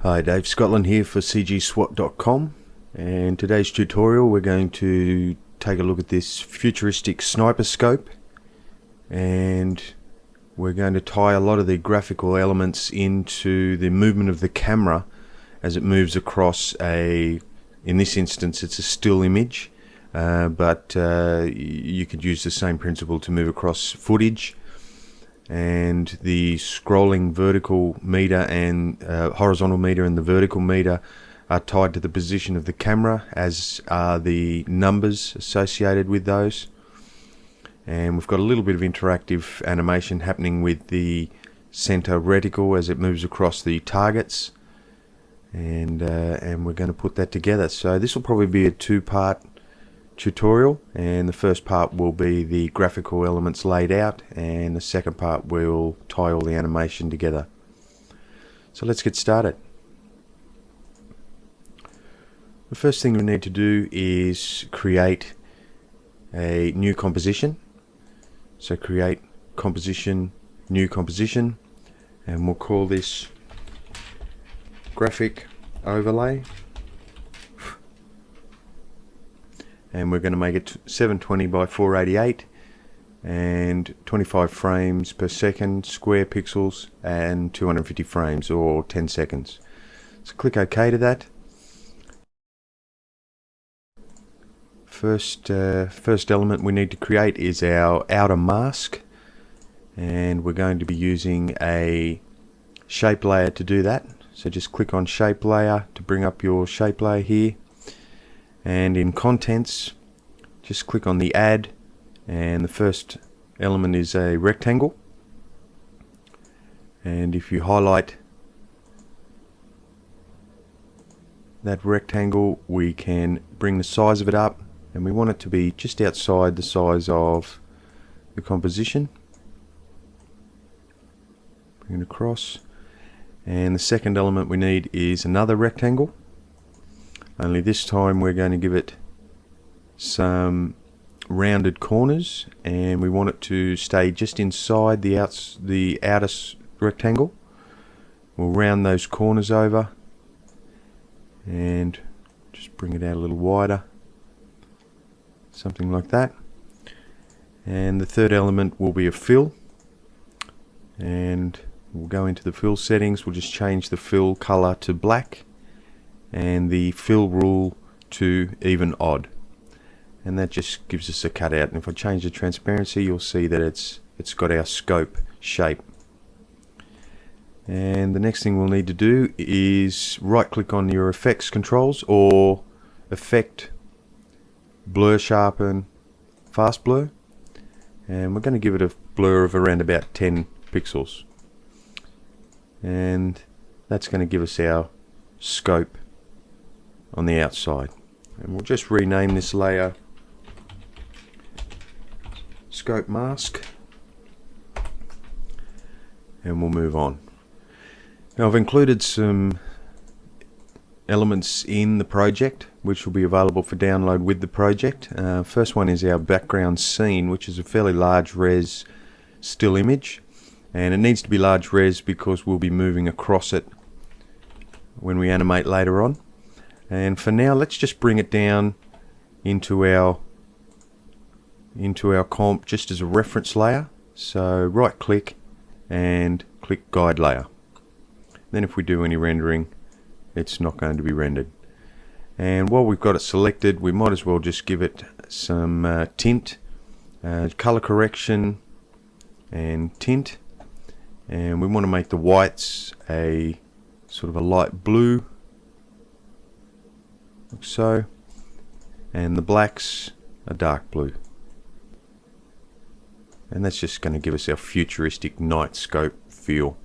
Hi, Dave Scotland here for cgswot.com, and today's tutorial we're going to take a look at this futuristic sniper scope, and we're going to tie a lot of the graphical elements into the movement of the camera as it moves across in this instance it's a still image, but you could use the same principle to move across footage. And the scrolling vertical meter and horizontal meter and the vertical meter are tied to the position of the camera, as are the numbers associated with those. And we've got a little bit of interactive animation happening with the center reticle as it moves across the targets, and we're going to put that together. So this will probably be a two-part tutorial, and the first part will be the graphical elements laid out, and the second part will tie all the animation together. So let's get started. The first thing we need to do is create a new composition. So create composition, new composition, and we'll call this graphic overlay. And we're going to make it 720 by 488 and 25 frames per second, square pixels, and 250 frames or 10 seconds. So click OK to that. First element we need to create is our outer mask, and we're going to be using a shape layer to do that. So just click on shape layer to bring up your shape layer here. And in contents, just click on the add, and the first element is a rectangle, and if you highlight that rectangle, we can bring the size of it up, and we want it to be just outside the size of the composition. Bring it across, and the second element we need is another rectangle. Only this time we're going to give it some rounded corners, and we want it to stay just inside the outer rectangle. We'll round those corners over and just bring it out a little wider, something like that. And the third element will be a fill, and we'll go into the fill settings. We'll just change the fill color to black and the fill rule to even odd, and that just gives us a cutout. And if I change the transparency, you'll see that it's got our scope shape. And the next thing we'll need to do is right click on your effects controls, or effect, blur, sharpen, fast blur, and we're going to give it a blur of around about 10 pixels, and that's going to give us our scope on the outside. And we'll just rename this layer scope mask, and we'll move on. Now I've included some elements in the project which will be available for download with the project. First one is our background scene, which is a fairly large res still image, and it needs to be large res because we'll be moving across it when we animate later on. And for now, let's just bring it down into our comp just as a reference layer. So right click and click guide layer. Then if we do any rendering, it's not going to be rendered. And while we've got it selected, we might as well just give it some tint, color correction and tint, and we want to make the whites a sort of a light blue, like so, and the blacks a dark blue. And that's just going to give us our futuristic night scope feel.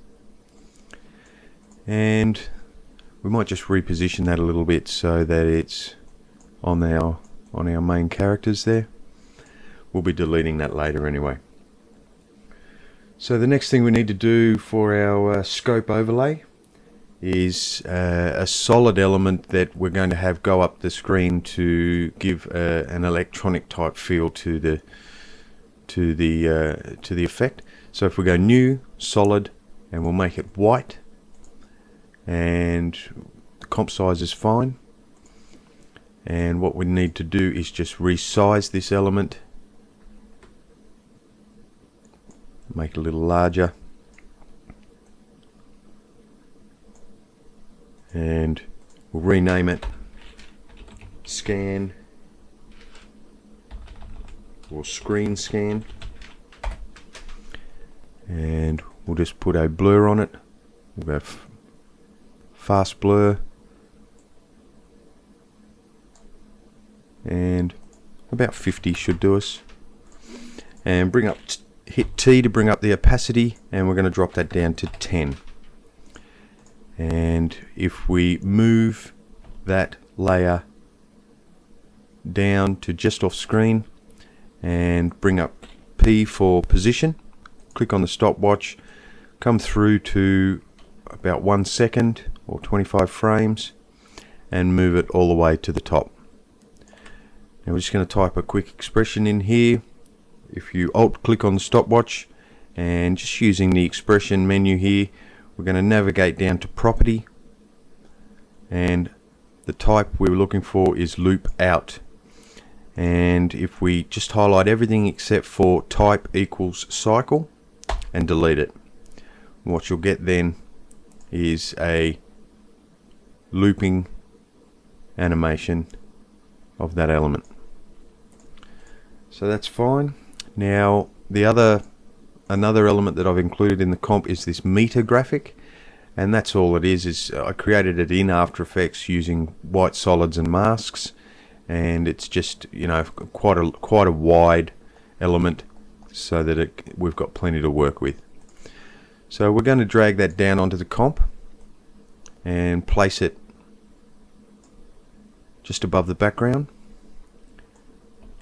And we might just reposition that a little bit so that it's on our main characters there. We'll be deleting that later anyway. So the next thing we need to do for our scope overlay is a solid element that we're going to have go up the screen to give an electronic type feel to the effect. So if we go new, solid, and we'll make it white, and the comp size is fine. And what we need to do is just resize this element, make it a little larger, and we'll rename it scan or screen scan, and we'll just put a blur on it. We'll go fast blur, and about 50 should do us. And bring up, hit T to bring up the opacity, and we're going to drop that down to 10. And if we move that layer down to just off screen and bring up P for position, click on the stopwatch, come through to about 1 second or 25 frames, and move it all the way to the top. Now we're just going to type a quick expression in here. If you alt click on the stopwatch and just using the expression menu here, we're going to navigate down to property, and the type we're looking for is loop out. And if we just highlight everything except for type equals cycle and delete it, what you'll get then is a looping animation of that element. So that's fine. Now another element that I've included in the comp is this meter graphic, and that's all it is I created it in After Effects using white solids and masks, and it's just, you know, quite a wide element so that we've got plenty to work with. So we're going to drag that down onto the comp and place it just above the background.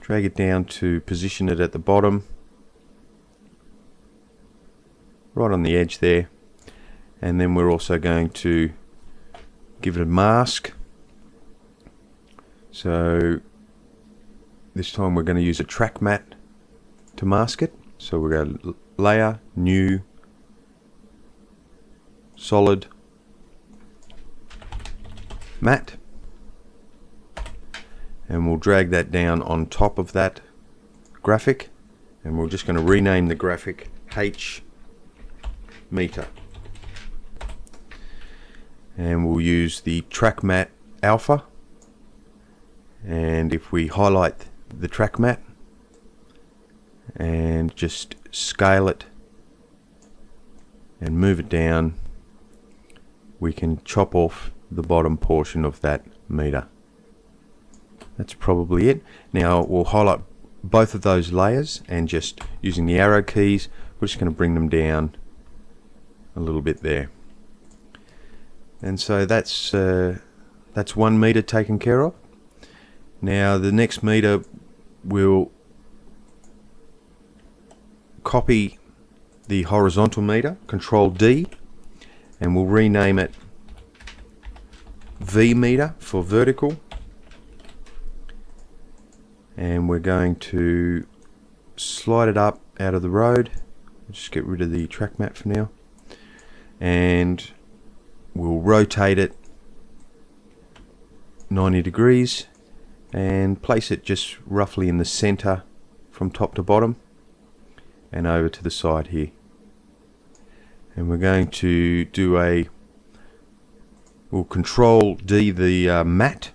Drag it down to position it at the bottom, right on the edge there, and then we're also going to give it a mask. So this time we're going to use a track matte to mask it. So we're going to layer, new, solid, matte, and we'll drag that down on top of that graphic, and we're just going to rename the graphic H meter, and we'll use the track matte alpha. And if we highlight the track matte and just scale it and move it down, we can chop off the bottom portion of that meter. That's probably it. Now we'll highlight both of those layers, and just using the arrow keys, we're just going to bring them down a little bit there. And so that's 1 meter taken care of. Now the next meter, we'll copy the horizontal meter, Control D, and we'll rename it V meter for vertical. And we're going to slide it up out of the road. Just get rid of the track matte for now, and we'll rotate it 90 degrees and place it just roughly in the center from top to bottom and over to the side here. And we're going to do we'll Control D the matte,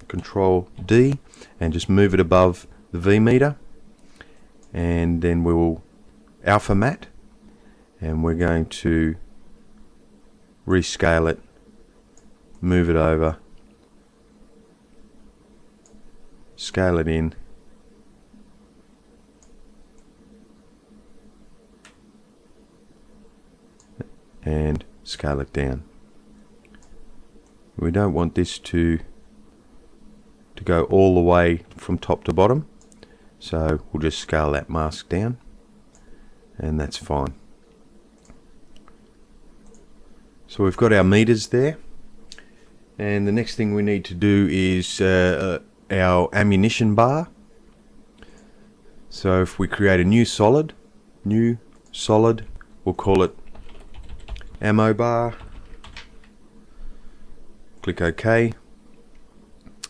Control D, and just move it above the V meter, and then we'll alpha matte, and we're going to rescale it, move it over, scale it in, and scale it down. We don't want this to go all the way from top to bottom, so we'll just scale that mask down, and that's fine. So we've got our meters there, and the next thing we need to do is our ammunition bar. So if we create a new solid, we'll call it ammo bar, click OK,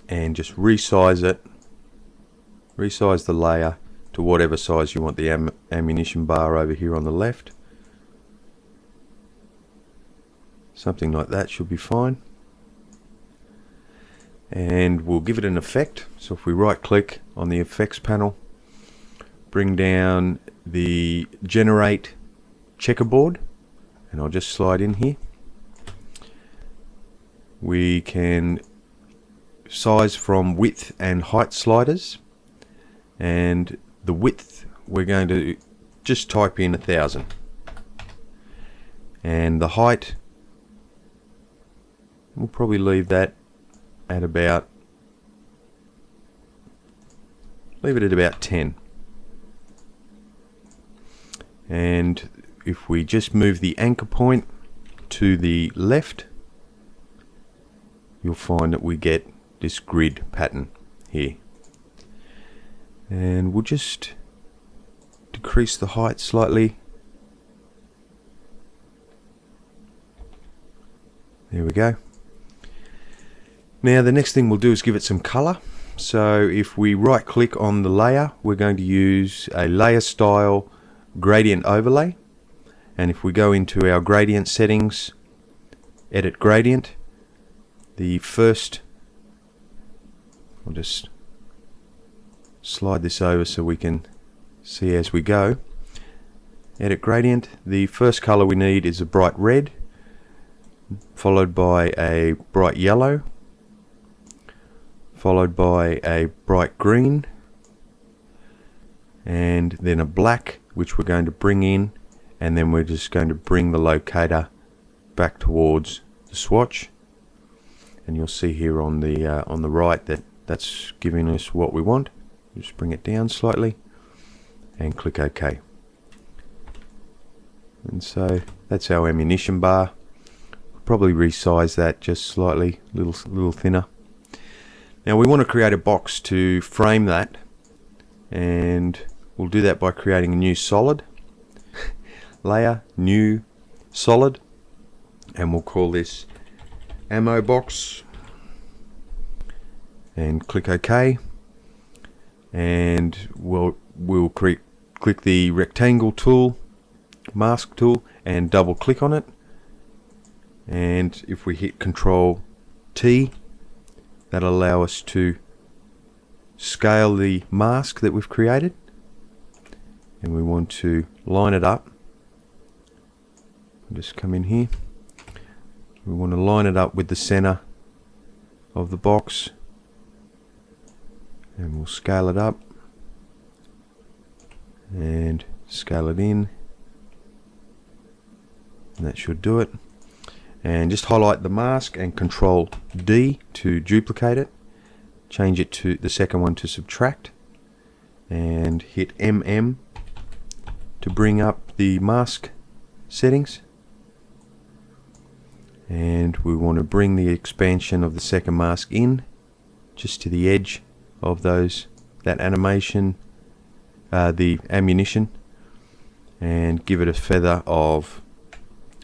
and just resize it. Resize the layer to whatever size you want the ammunition bar over here on the left. Something like that should be fine. And we'll give it an effect. So if we right click on the effects panel, bring down the generate checkerboard, and I'll just slide in here. We can size from width and height sliders, and the width we're going to just type in 1000, and the height we'll probably leave that at about, leave it at about 10. And if we just move the anchor point to the left, you'll find that we get this grid pattern here. And we'll just decrease the height slightly. There we go. Now the next thing we'll do is give it some color. So if we right click on the layer, we're going to use a layer style gradient overlay, and if we go into our gradient settings, edit gradient, the first, I'll just slide this over so we can see as we go. Edit gradient, the first color we need is a bright red, followed by a bright yellow, followed by a bright green, and then a black, which we're going to bring in, and then we're just going to bring the locator back towards the swatch, and you'll see here on the right that that's giving us what we want. Just bring it down slightly and click OK. And so that's our ammunition bar. Probably resize that just slightly, little thinner. Now we want to create a box to frame that, and we'll do that by creating a new solid. Layer, new solid, and we'll call this ammo box, and click OK, and we'll click the rectangle tool, mask tool, and double click on it, and if we hit Control T, that'll allow us to scale the mask that we've created, and we want to line it up. Just come in here, we want to line it up with the center of the box, and we'll scale it up and scale it in, and that should do it. And just highlight the mask and Control D to duplicate it, change it to the second one to subtract, and hit MM to bring up the mask settings, and we want to bring the expansion of the second mask in just to the edge of that animation, the ammunition, and give it a feather of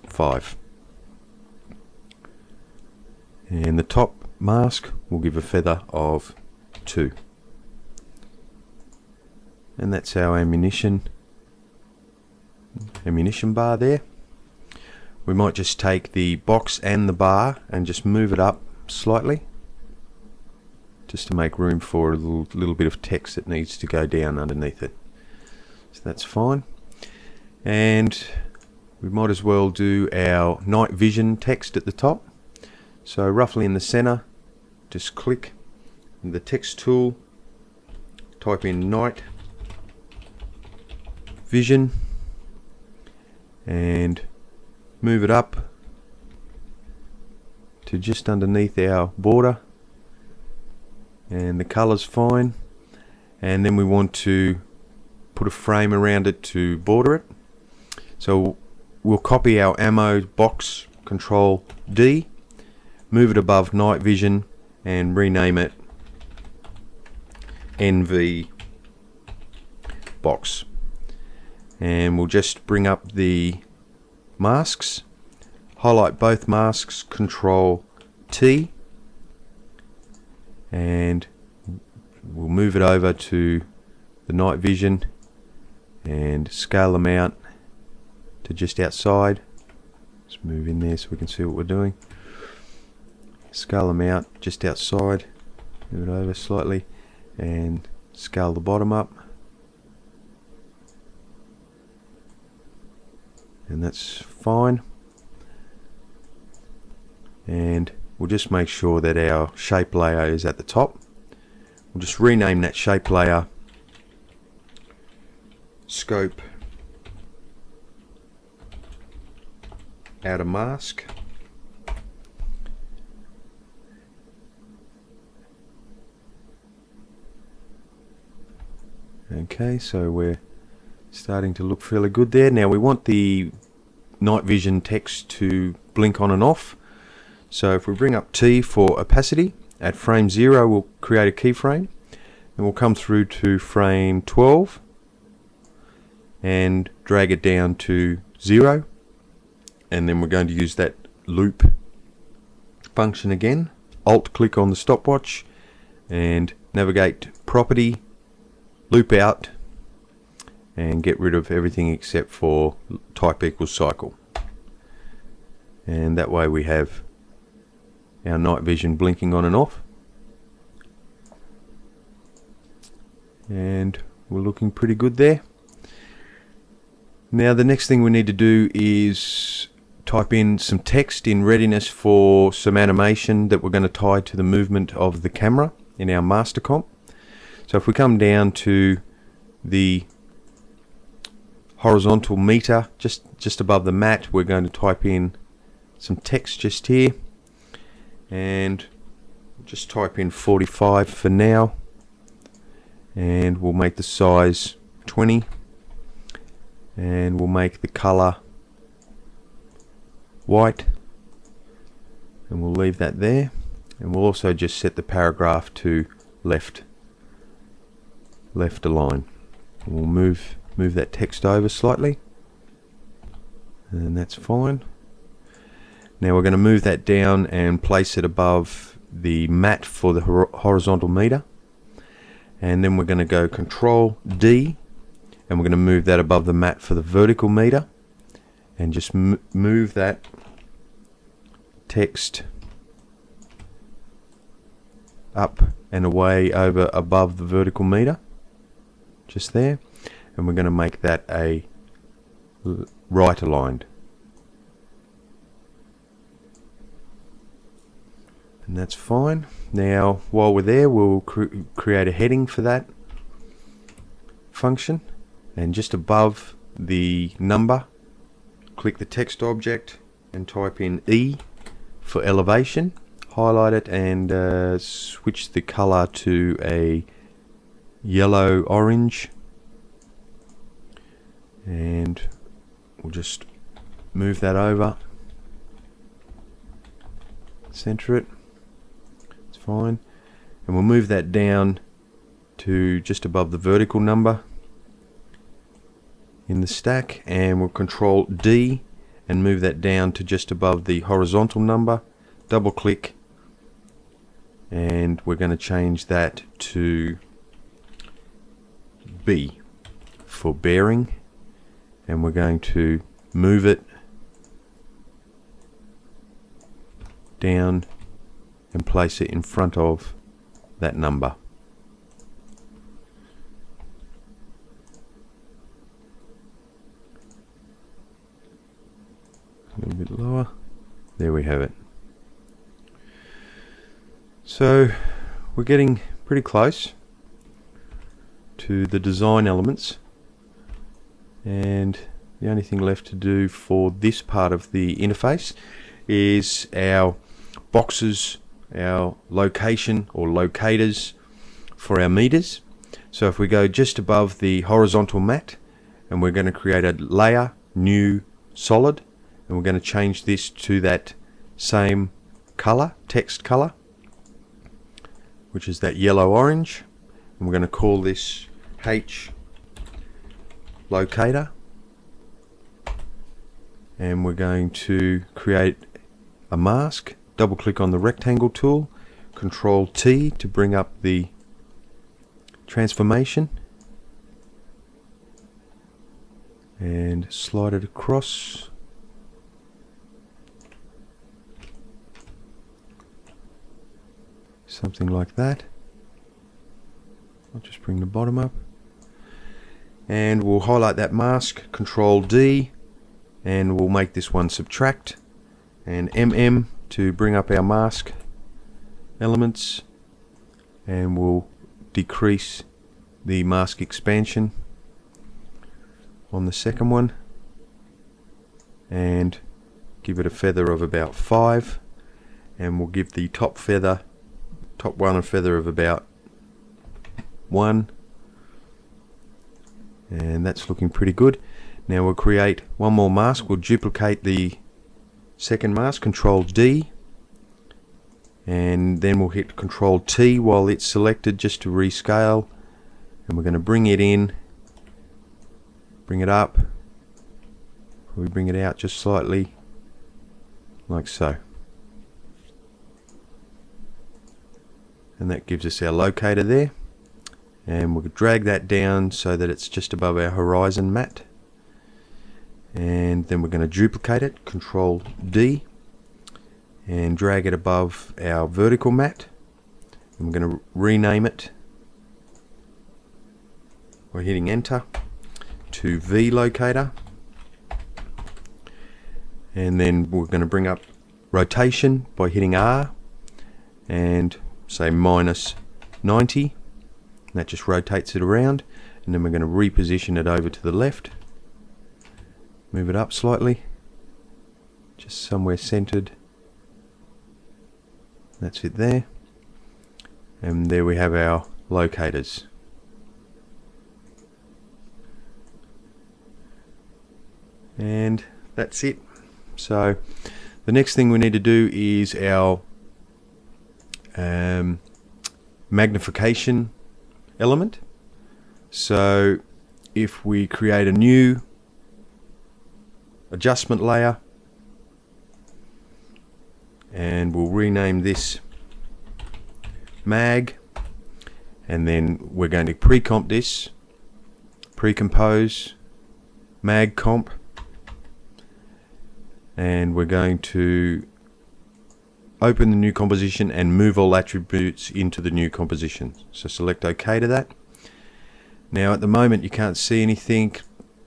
5. And the top mask will give a feather of 2. And that's our ammunition bar there. We might just take the box and the bar and just move it up slightly, just to make room for a little bit of text that needs to go down underneath it. So that's fine. And we might as well do our night vision text at the top. So roughly in the center, just click the text tool, type in night vision, and move it up to just underneath our border, and the color's fine, and then we want to put a frame around it to border it. So we'll copy our ammo box, Control D, move it above night vision, and rename it NV box. And we'll just bring up the masks, highlight both masks, Control T and we'll move it over to the night vision and scale them out to just outside. Let's move in there so we can see what we're doing. Scale them out just outside, move it over slightly, and scale the bottom up, and that's fine. And we'll just make sure that our shape layer is at the top. We'll just rename that shape layer Scope Outer Mask. Okay, so we're starting to look fairly good there. Now we want the night vision text to blink on and off. So if we bring up T for opacity, at frame 0 we'll create a keyframe, and we'll come through to frame 12 and drag it down to 0, and then we're going to use that loop function again. Alt click on the stopwatch and navigate property, loop out, and get rid of everything except for type equals cycle, and that way we have our night vision blinking on and off, and we're looking pretty good there. Now the next thing we need to do is type in some text in readiness for some animation that we're going to tie to the movement of the camera in our master comp. So if we come down to the horizontal meter just above the mat, we're going to type in some text just here, and just type in 45 for now, and we'll make the size 20, and we'll make the color white, and we'll leave that there, and we'll also just set the paragraph to left align. We'll move that text over slightly, and that's fine. Now we're going to move that down and place it above the mat for the horizontal meter, and then we're going to go Control D, and we're going to move that above the mat for the vertical meter, and just move that text up and away over above the vertical meter, just there, and we're going to make that a right aligned, and that's fine. Now while we're there, we'll create a heading for that function, and just above the number, click the text object and type in E for elevation, highlight it, and switch the color to a yellow orange, and we'll just move that over, center it, it's fine, and we'll move that down to just above the vertical number in the stack, and we'll Control D and move that down to just above the horizontal number, double click, and we're going to change that to B for bearing, and we're going to move it down and place it in front of that number. A little bit lower. There we have it. So we're getting pretty close to the design elements, and the only thing left to do for this part of the interface is our boxes, our location or locators for our meters. So if we go just above the horizontal mat, and we're going to create a layer, new, solid, and we're going to change this to that same color, text color, which is that yellow orange, and we're going to call this H locator, and we're going to create a mask. Double click on the rectangle tool, Control T to bring up the transformation and slide it across. Something like that. I'll just bring the bottom up. And we'll highlight that mask, Control D, and we'll make this one subtract, and MM to bring up our mask elements, and we'll decrease the mask expansion on the second one and give it a feather of about 5, and we'll give the top one a feather of about 1, and that's looking pretty good. Now we'll create one more mask. We'll duplicate the second mask, Control D, and then we'll hit Control T while it's selected just to rescale, and we're going to bring it in, bring it up, we bring it out just slightly like so, and that gives us our locator there, and we'll drag that down so that it's just above our horizon mat, and then we're going to duplicate it, Control D, and drag it above our vertical mat, and we're going to rename it by hitting enter to V locator, and then we're going to bring up rotation by hitting R and say -90, and that just rotates it around, and then we're going to reposition it over to the left, move it up slightly, just somewhere centered. That's it there, and there we have our locators. And that's it. So the next thing we need to do is our magnification element. So if we create a new adjustment layer, and we'll rename this mag, and then we're going to pre-comp this, pre-compose mag comp, and we're going to open the new composition and move all attributes into the new composition. So select OK to that. Now at the moment you can't see anything.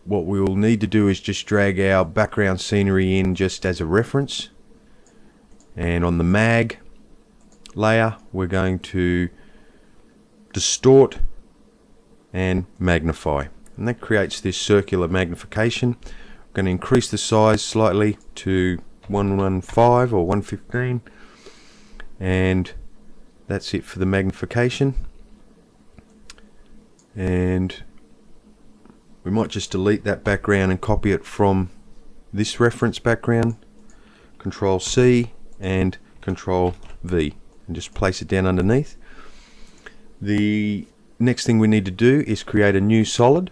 What we will need to do is just drag our background scenery in just as a reference, and on the mag layer we're going to distort and magnify, and that creates this circular magnification. I'm going to increase the size slightly to 115 or 115, and that's it for the magnification. And we might just delete that background and copy it from this reference background, Control C and Control V, and just place it down underneath. The next thing we need to do is create a new solid,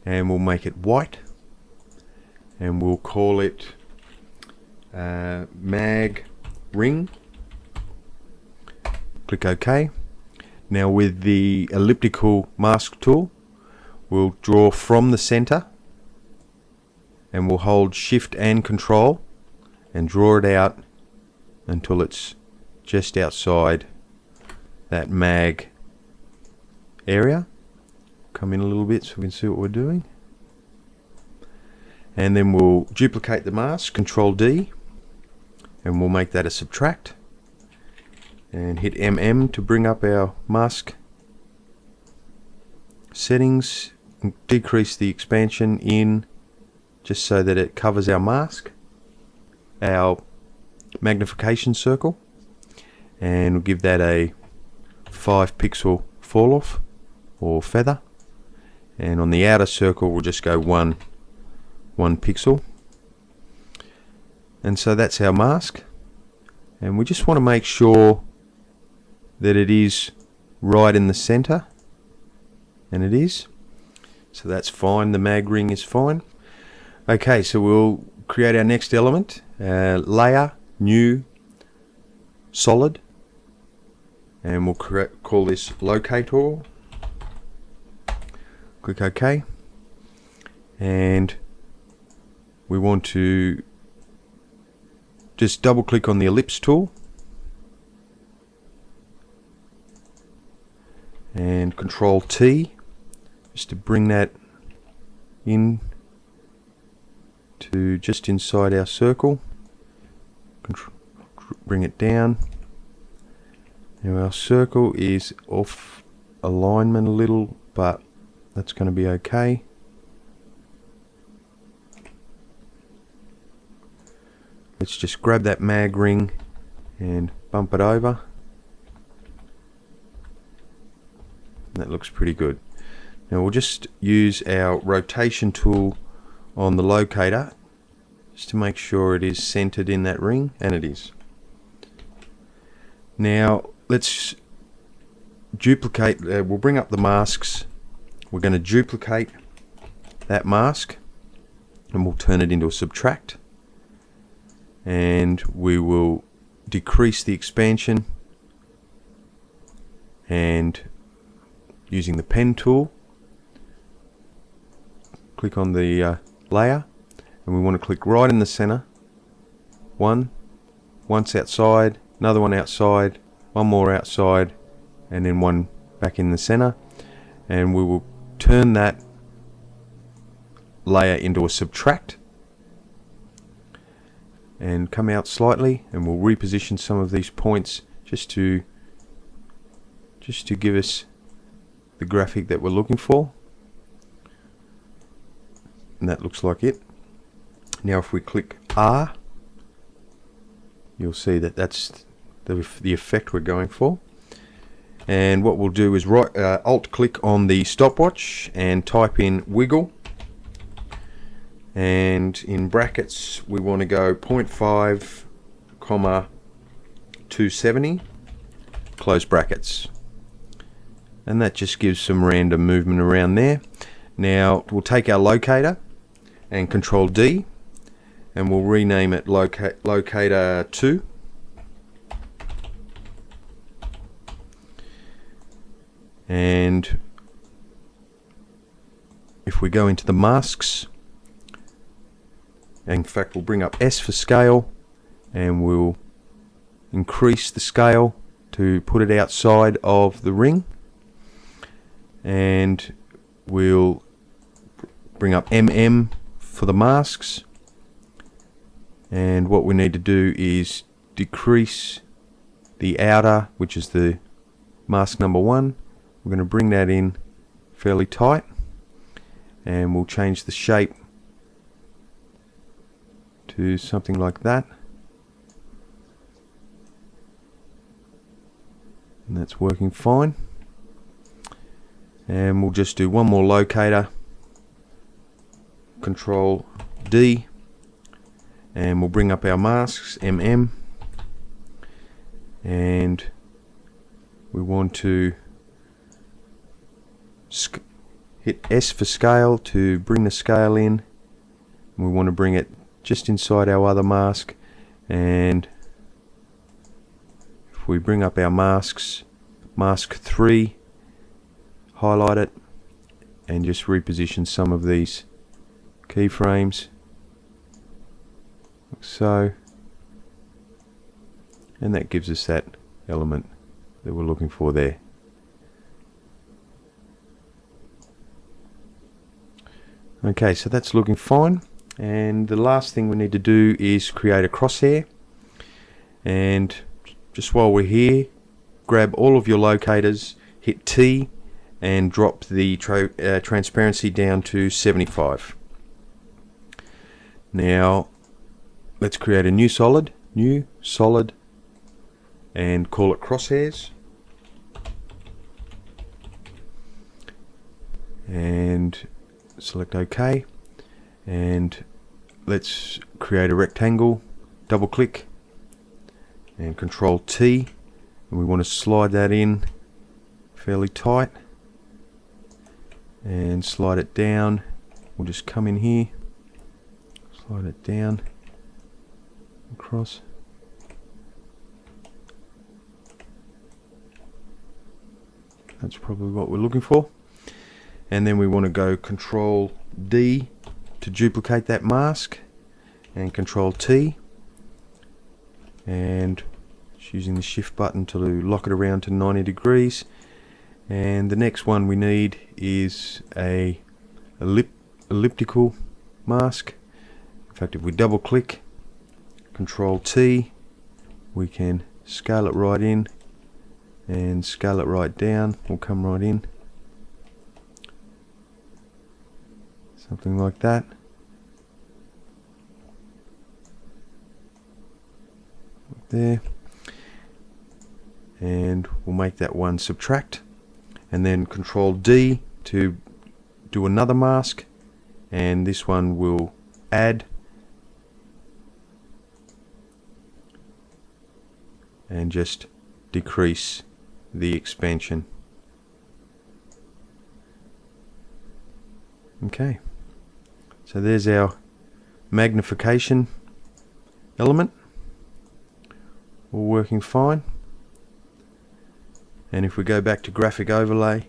and we'll make it white, and we'll call it mag ring. Click OK. Now with the elliptical mask tool, we'll draw from the center, and we'll hold Shift and Control and draw it out until it's just outside that mag area. Come in a little bit so we can see what we're doing, and then we'll duplicate the mask, Control D, and we'll make that a subtract, and hit MM to bring up our mask settings, and decrease the expansion in just so that it covers our mask, our magnification circle, and we'll give that a 5 pixel fall off or feather, and on the outer circle we'll just go one pixel. And so that's our mask, and we just want to make sure that it is right in the center, and it is, so that's fine. The mag ring is fine. Okay, so we'll create our next element, layer, new, solid, and we'll call this locator. Click OK, and we want to just double click on the ellipse tool and Control T just to bring that in to just inside our circle. Bring it down. Now our circle is off alignment a little, but that's going to be okay. Let's just grab that mag ring and bump it over. That looks pretty good. Now we'll just use our rotation tool on the locator just to make sure it is centered in that ring, and it is. Now let's duplicate, we'll bring up the masks. We're going to duplicate that mask and we'll turn it into a subtract, and we will decrease the expansion, and using the pen tool, click on the layer, and we want to click right in the center. Once outside, another one outside, one more outside, and then one back in the center, and we will turn that layer into a subtract and come out slightly, and we'll reposition some of these points just to give us the graphic that we're looking for, and that looks like it. Now if we click R, you'll see that that's the effect we're going for. And what we'll do is alt click on the stopwatch and type in wiggle, and in brackets we want to go 0.5, 270, close brackets, and that just gives some random movement around there. Now we'll take our locator and Control D, and we'll rename it locator 2. And if we go into the masks, in fact we'll bring up S for scale, and we'll increase the scale to put it outside of the ring, and we'll bring up MM for the masks, and what we need to do is decrease the outer, which is the mask number 1. We're going to bring that in fairly tight, and we'll change the shape to something like that, and that's working fine. And we'll just do one more locator, Control D, and we'll bring up our masks, MM, and we want to hit S for scale to bring the scale in. We want to bring it just inside our other mask, and if we bring up our masks, mask 3, highlight it and just reposition some of these keyframes like so, and that gives us that element that we're looking for there. Okay, so that's looking fine, and the last thing we need to do is create a crosshair. And just while we're here, grab all of your locators, hit T, and drop the transparency down to 75. Now let's create a new solid, and call it crosshairs, and select OK, and let's create a rectangle. Double click and Control T, and we want to slide that in fairly tight and slide it down. We'll just come in here, slide it down across That's probably what we're looking for. And then we want to go Control D to duplicate that mask, and Control T, and just using the Shift button to lock it around to 90 degrees. And the next one we need is a elliptical mask. In fact, if we double click, Control T, we can scale it right in and scale it right down. Will come right in, something like that. There, and we'll make that one subtract, and then Control D to do another mask, and this one will add, and just decrease the expansion. Okay, so there's our magnification element, all working fine. And if we go back to graphic overlay,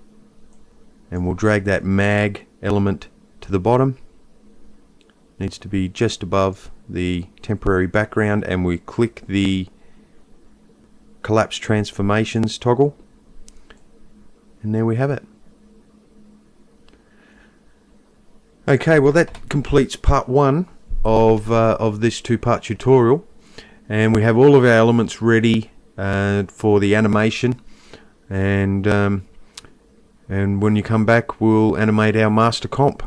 and we'll drag that mag element to the bottom, needs to be just above the temporary background, and we click the collapse transformations toggle, and there we have it. Okay, well that completes part one of this two-part tutorial, and we have all of our elements ready for the animation, and when you come back we'll animate our master comp.